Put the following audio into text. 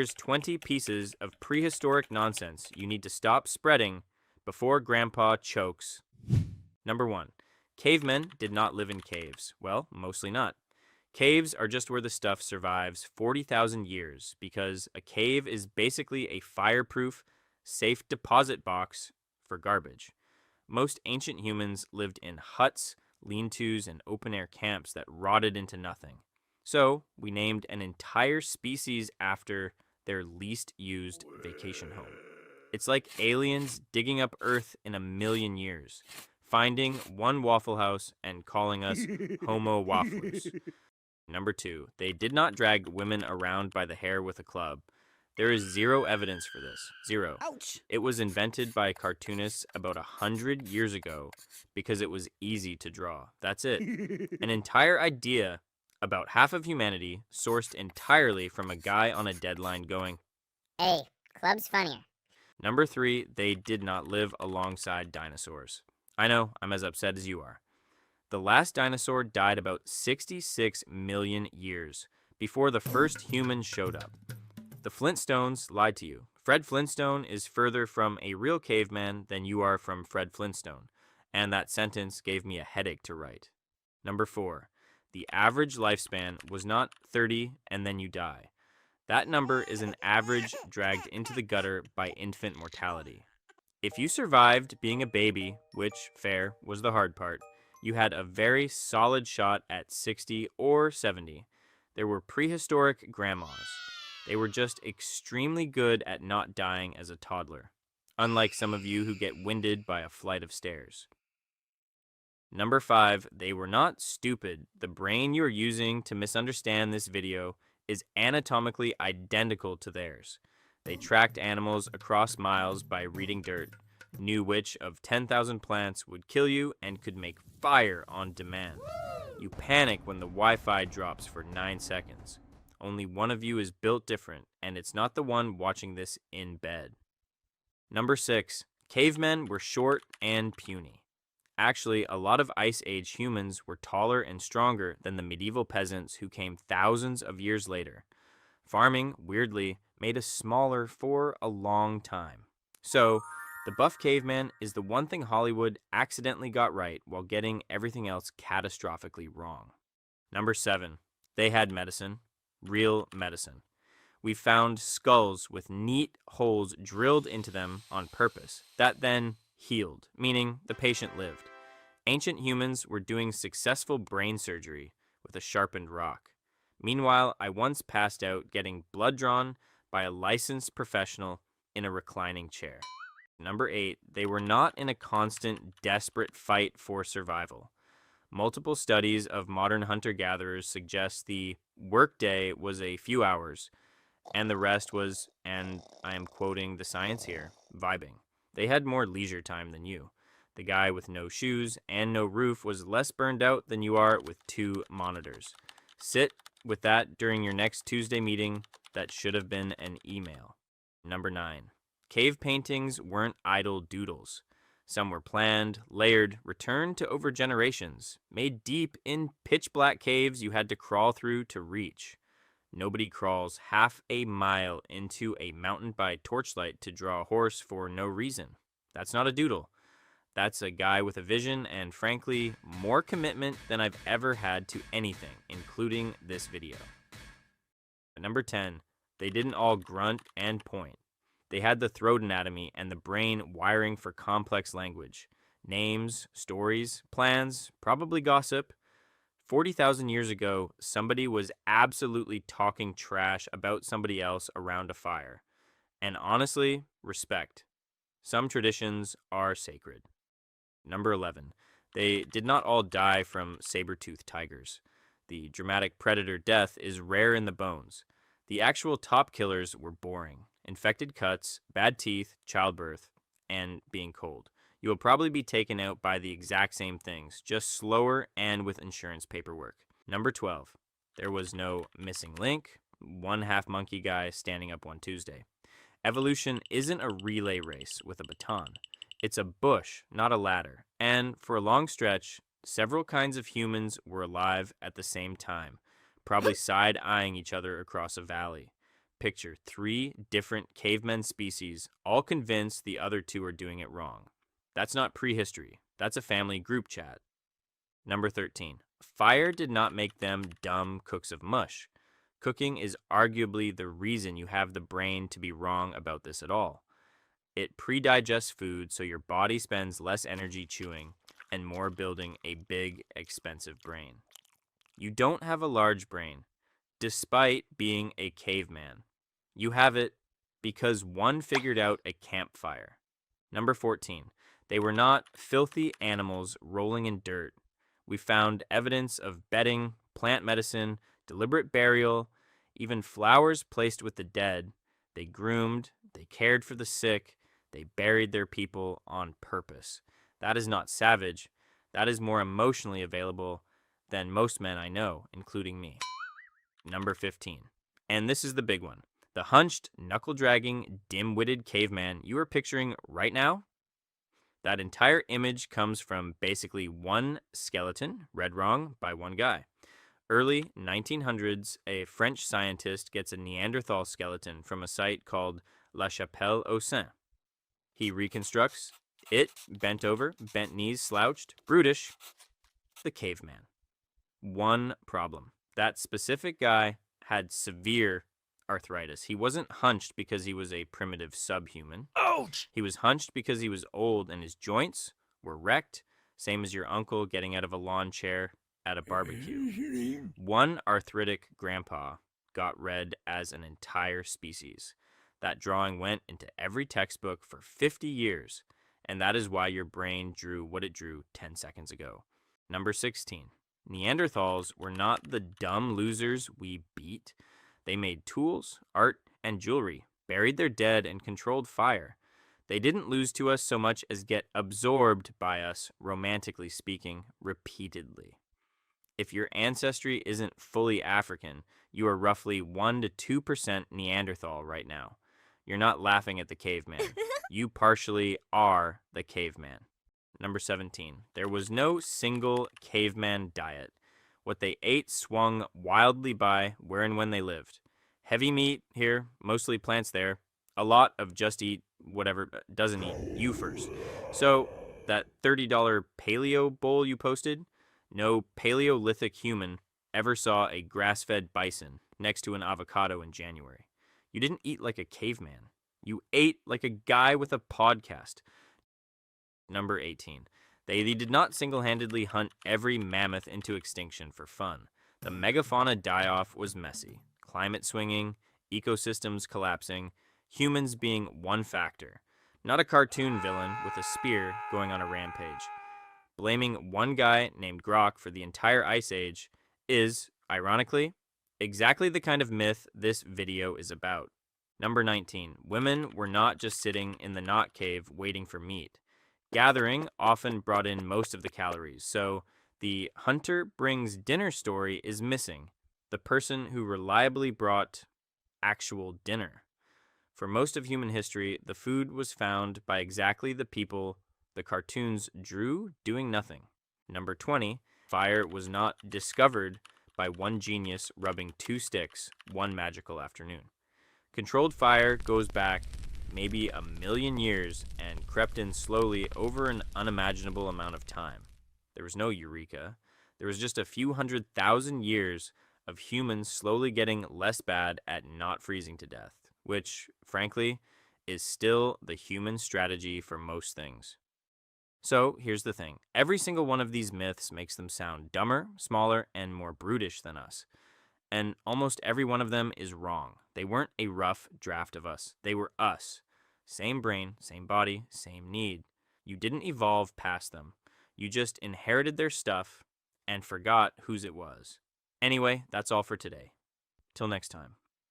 Here's 20 pieces of prehistoric nonsense you need to stop spreading before Grandpa chokes. Number 1. Cavemen did not live in caves. Well, mostly not. Caves are just where the stuff survives 40,000 years because a cave is basically a fireproof, safe deposit box for garbage. Most ancient humans lived in huts, lean-tos, and open-air camps that rotted into nothing. So, we named an entire species after their least used vacation home. It's like aliens digging up Earth in a million years, finding one Waffle House and calling us Homo Wafflers. Number 2, they did not drag women around by the hair with a club. There is zero evidence for this. Zero. Ouch! It was invented by cartoonists about 100 years ago because it was easy to draw. That's it. An entire idea about half of humanity sourced entirely from a guy on a deadline going, Hey, club's funnier. Number 3, they did not live alongside dinosaurs. I know, I'm as upset as you are. The last dinosaur died about 66 million years before the first humans showed up. The Flintstones lied to you. Fred Flintstone is further from a real caveman than you are from Fred Flintstone, and that sentence gave me a headache to write. Number 4, the average lifespan was not 30 and then you die. That number is an average dragged into the gutter by infant mortality. If you survived being a baby, which, fair, was the hard part, you had a very solid shot at 60 or 70. There were prehistoric grandmas. They were just extremely good at not dying as a toddler, unlike some of you who get winded by a flight of stairs. Number 5, they were not stupid. The brain you're using to misunderstand this video is anatomically identical to theirs. They tracked animals across miles by reading dirt, knew which of 10,000 plants would kill you, and could make fire on demand. You panic when the Wi-Fi drops for 9 seconds. Only one of you is built different, and it's not the one watching this in bed. Number 6, cavemen were short and puny. Actually, a lot of Ice Age humans were taller and stronger than the medieval peasants who came thousands of years later. Farming, weirdly, made us smaller for a long time. So, the buff caveman is the one thing Hollywood accidentally got right while getting everything else catastrophically wrong. Number 7, they had medicine. Real medicine. We found skulls with neat holes drilled into them on purpose that then healed, meaning the patient lived. Ancient humans were doing successful brain surgery with a sharpened rock. Meanwhile, I once passed out getting blood drawn by a licensed professional in a reclining chair. Number 8, they were not in a constant, desperate fight for survival. Multiple studies of modern hunter-gatherers suggest the workday was a few hours, and the rest was, and I am quoting the science here, vibing. They had more leisure time than you. The guy with no shoes and no roof was less burned out than you are with 2 monitors. Sit with that during your next Tuesday meeting that should have been an email. Number 9, cave paintings weren't idle doodles. Some were planned, layered, returned to over generations, made deep in pitch-black caves you had to crawl through to reach. Nobody crawls half a mile into a mountain by torchlight to draw a horse for no reason. That's not a doodle. That's a guy with a vision and, frankly, more commitment than I've ever had to anything, including this video. Number 10, they didn't all grunt and point. They had the throat anatomy and the brain wiring for complex language. Names, stories, plans, probably gossip. 40,000 years ago, somebody was absolutely talking trash about somebody else around a fire. And honestly, respect. Some traditions are sacred. Number 11, they did not all die from saber-toothed tigers. The dramatic predator death is rare in the bones. The actual top killers were boring. Infected cuts, bad teeth, childbirth, and being cold. You will probably be taken out by the exact same things, just slower and with insurance paperwork. Number 12, there was no missing link, one half monkey guy standing up one Tuesday. Evolution isn't a relay race with a baton. It's a bush, not a ladder. And for a long stretch, several kinds of humans were alive at the same time, probably side-eyeing each other across a valley. Picture 3 different cavemen species, all convinced the other 2 are doing it wrong. That's not prehistory. That's a family group chat. Number 13. Fire did not make them dumb cooks of mush. Cooking is arguably the reason you have the brain to be wrong about this at all. It pre-digests food so your body spends less energy chewing and more building a big, expensive brain. You don't have a large brain, despite being a caveman. You have it because one figured out a campfire. Number 14. They were not filthy animals rolling in dirt. We found evidence of bedding, plant medicine, deliberate burial, even flowers placed with the dead. They groomed, they cared for the sick, they buried their people on purpose. That is not savage. That is more emotionally available than most men I know, including me. Number 15. And this is the big one. The hunched, knuckle-dragging, dim-witted caveman you are picturing right now, that entire image comes from basically one skeleton, read wrong by one guy. Early 1900s, a French scientist gets a Neanderthal skeleton from a site called La Chapelle aux Saints. He reconstructs it, bent over, bent knees slouched, brutish, the caveman. One problem. That specific guy had severe arthritis. He wasn't hunched because he was a primitive subhuman. Ouch! He was hunched because he was old and his joints were wrecked, same as your uncle getting out of a lawn chair at a barbecue. One arthritic grandpa got read as an entire species. That drawing went into every textbook for 50 years, and that is why your brain drew what it drew 10 seconds ago. Number 16. Neanderthals were not the dumb losers we beat. They made tools, art, and jewelry, buried their dead, and controlled fire. They didn't lose to us so much as get absorbed by us, romantically speaking, repeatedly. If your ancestry isn't fully African, you are roughly 1 to 2% Neanderthal right now. You're not laughing at the caveman. You partially are the caveman. Number 17. There was no single caveman diet. What they ate swung wildly by where and when they lived. Heavy meat here, mostly plants there. A lot of just eat whatever doesn't eat you first. So that $30 paleo bowl you posted, no Paleolithic human ever saw a grass-fed bison next to an avocado in January. You didn't eat like a caveman. You ate like a guy with a podcast. Number 18. They did not single-handedly hunt every mammoth into extinction for fun. The megafauna die-off was messy. Climate swinging, ecosystems collapsing, humans being one factor. Not a cartoon villain with a spear going on a rampage. Blaming one guy named Grok for the entire Ice Age is, ironically, exactly the kind of myth this video is about. Number 19. Women were not just sitting in the knot cave waiting for meat. Gathering often brought in most of the calories, so the hunter brings dinner story is missing. The person who reliably brought actual dinner. For most of human history, the food was found by exactly the people the cartoons drew doing nothing. Number 20. Fire was not discovered by one genius rubbing 2 sticks one magical afternoon. Controlled fire goes back maybe 1,000,000 years and crept in slowly over an unimaginable amount of time. There was no eureka. There was just a few 100,000 years of humans slowly getting less bad at not freezing to death, which, frankly, is still the human strategy for most things. So here's the thing. Every single one of these myths makes them sound dumber, smaller, and more brutish than us. And almost every one of them is wrong. They weren't a rough draft of us. They were us. Same brain, same body, same need. You didn't evolve past them. You just inherited their stuff and forgot whose it was. Anyway, that's all for today. Till next time.